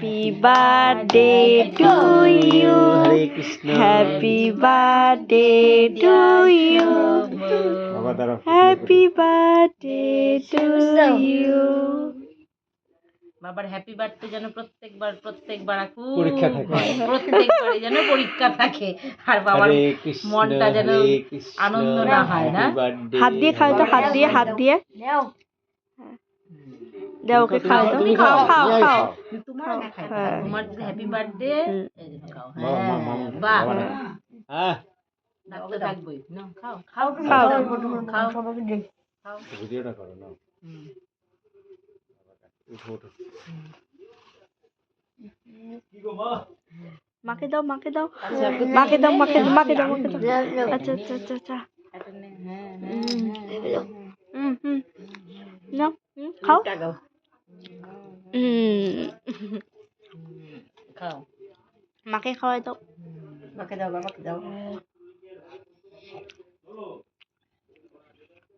Happy birthday to you. Hare Krishna. Happy birthday to you. বাবা দাঁড়াও। Happy birthday to you. বাবার happy birthday যেন প্রত্যেকবার পরীক্ষা থাকে। প্রত্যেকবারই যেন পরীক্ষা থাকে আর বাবার হরে কৃষ্ণ, মনটা যেন হরে কৃষ্ণ, আনন্দ না হয় না। happy birthday। হাত দিয়ে খাও তো, হাত দিয়ে দাও ওকে খাও তো, তুমি খাও খাও তুমি খাও। তোমার হ্যাঁ। তোমার যদি হ্যাপি বার্থডে খাও। বাবা, হ্যাঁ মামা, বাহ বাবা না। হ্যাঁ, ডাকতে থাকবোই নাও খাও খাও খাও। খাও খাও ভিডিওটা করো না। হুম। উঠো উঠো। মাকে দাও মাকে দাও আচ্ছা, মাকে দাও মাকে দাও মাকে দাও আমি মাকে দাও। নিই। আচ্ছা আচ্ছা আচ্ছা আচ্ছা। এটা নে, হ্যাঁ হুম নাও খাও। টাকাও খাও মাকে খাওয়াই দাও। মাকে দাও বাবাকে দাও